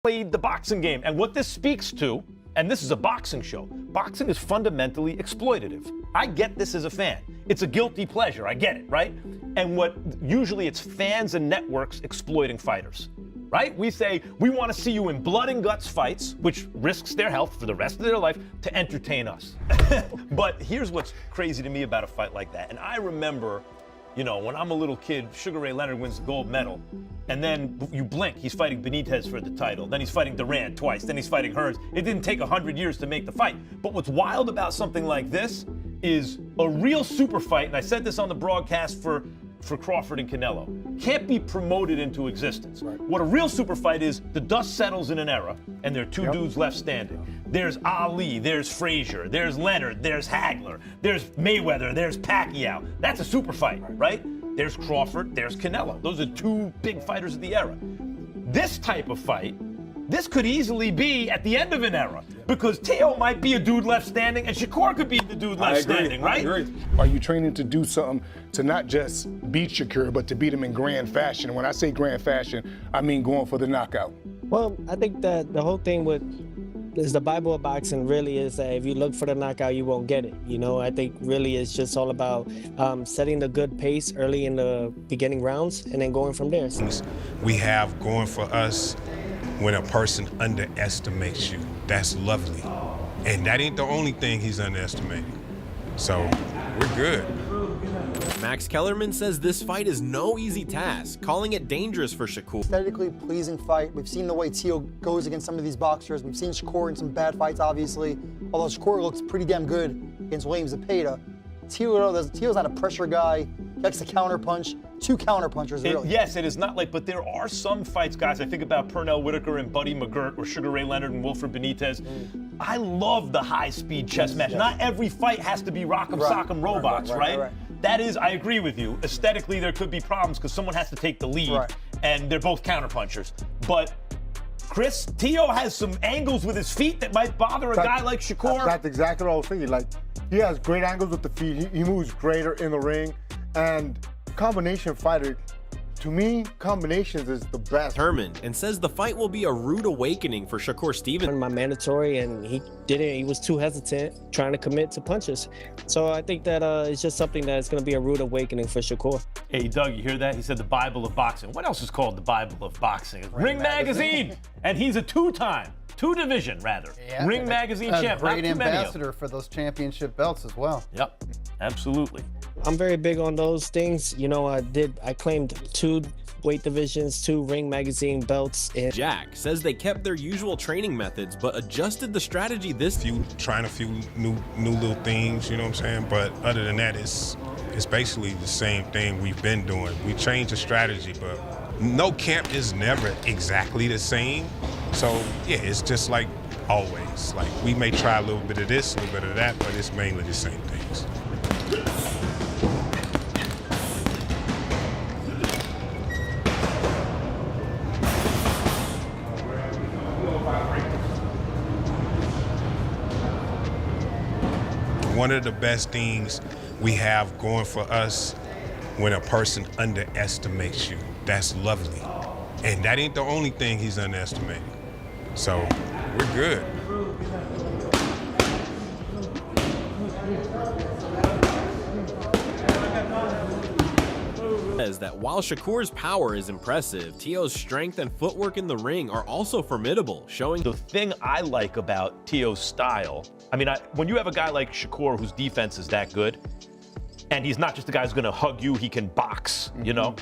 played the boxing game. And what this speaks to, and this is a boxing show, boxing is fundamentally exploitative. I get this as a fan. It's a guilty pleasure. I get it, right? And usually it's fans and networks exploiting fighters, right? We say, we want to see you in blood and guts fights, which risks their health for the rest of their life to entertain us. But here's what's crazy to me about a fight like that. And I remember, you know, when I'm a little kid, Sugar Ray Leonard wins the gold medal, and then you blink, he's fighting Benitez for the title, then he's fighting Durant twice, then he's fighting Hearns. It didn't take 100 years to make the fight. But what's wild about something like this is a real super fight, and I said this on the broadcast for Crawford and Canelo, can't be promoted into existence. Right. What a real super fight is, the dust settles in an era, and there are two dudes left standing. There's Ali, there's Frazier, there's Leonard, there's Hagler, there's Mayweather, there's Pacquiao. That's a super fight, right? There's Crawford, there's Canelo. Those are two big fighters of the era. This type of fight, this could easily be at the end of an era, because Teo might be a dude left standing and Shakur could be the dude left standing, right? I agree. Are you training to do something to not just beat Shakur, but to beat him in grand fashion? And when I say grand fashion, I mean going for the knockout. Well, I think that the whole thing is the Bible of boxing really is that if you look for the knockout, you won't get it. You know, I think really it's just all about setting the good pace early in the beginning rounds and then going from there. We have going for us when a person underestimates you. That's lovely. And that ain't the only thing he's underestimating. So we're good. Max Kellerman says this fight is no easy task, calling it dangerous for Shakur. Aesthetically pleasing fight. We've seen the way Teo goes against some of these boxers. We've seen Shakur in some bad fights, obviously. Although Shakur looks pretty damn good against Williams Zepeda. Teo's not a pressure guy. He likes to counter punch. Two counter punchers, really. Yes, it is not like, but there are some fights, guys. I think about Pernell Whitaker and Buddy McGirt, or Sugar Ray Leonard and Wilfred Benitez. I love the high-speed chess match. Not every fight has to be rock'em sock'em robots, right? That is, I agree with you. Aesthetically, there could be problems because someone has to take the lead, and they're both counter punchers. But Chris, Teo has some angles with his feet that might bother a guy like Shakur. That's exactly what I was thinking. Like, he has great angles with the feet. He moves greater in the ring, and combination fighter. To me, combinations is the best. Determined, and says the fight will be a rude awakening for Shakur Stevenson. My mandatory, and he didn't. He was too hesitant, trying to commit to punches. So I think that it's just something that's going to be a rude awakening for Shakur. Hey, Doug, you hear that? He said the Bible of boxing. What else is called the Bible of boxing? Ring Magazine, and he's a two-division Ring Magazine champ. Great ambassador for those championship belts as well. Yep, absolutely. I'm very big on those things. You know, I claimed 2 weight divisions, 2 Ring Magazine belts. And Jack says they kept their usual training methods, but adjusted the strategy this year. Trying a few new little things, you know what I'm saying? But other than that, it's basically the same thing we've been doing. We changed the strategy, but no camp is never exactly the same. So yeah, it's just like always. Like, we may try a little bit of this, a little bit of that, but it's mainly the same things. One of the best things we have going for us when a person underestimates you. That's lovely. And that ain't the only thing he's underestimating. So we're good. Says that while Shakur's power is impressive, Teo's strength and footwork in the ring are also formidable, showing the thing I like about Teo's style. I mean, when you have a guy like Shakur whose defense is that good, and he's not just a guy who's going to hug you, he can box, you know?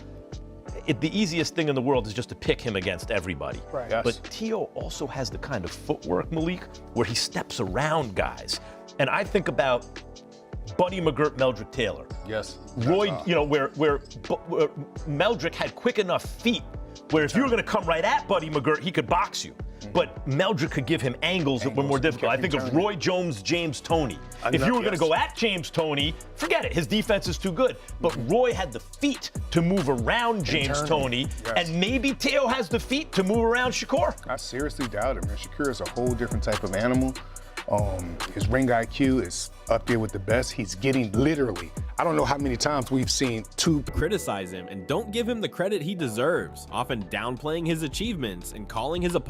The easiest thing in the world is just to pick him against everybody. Right. Yes. But Teo also has the kind of footwork, Malik, where he steps around guys. And I think about Buddy McGirt, Meldrick Taylor. Yes. Roy, you know, where Meldrick had quick enough feet where if you were going to come right at Buddy McGirt, he could box you. But Meldrick could give him angles that were more difficult. I think of Roy Jones, James Toney. If you were going to go at James Toney, forget it. His defense is too good. But Roy had the feet to move around James Toney, and maybe Teo has the feet to move around Shakur. I seriously doubt it, man. Shakur is a whole different type of animal. His ring IQ is up there with the best. He's getting literally, I don't know how many times we've seen criticize him and don't give him the credit he deserves, often downplaying his achievements and calling his opponent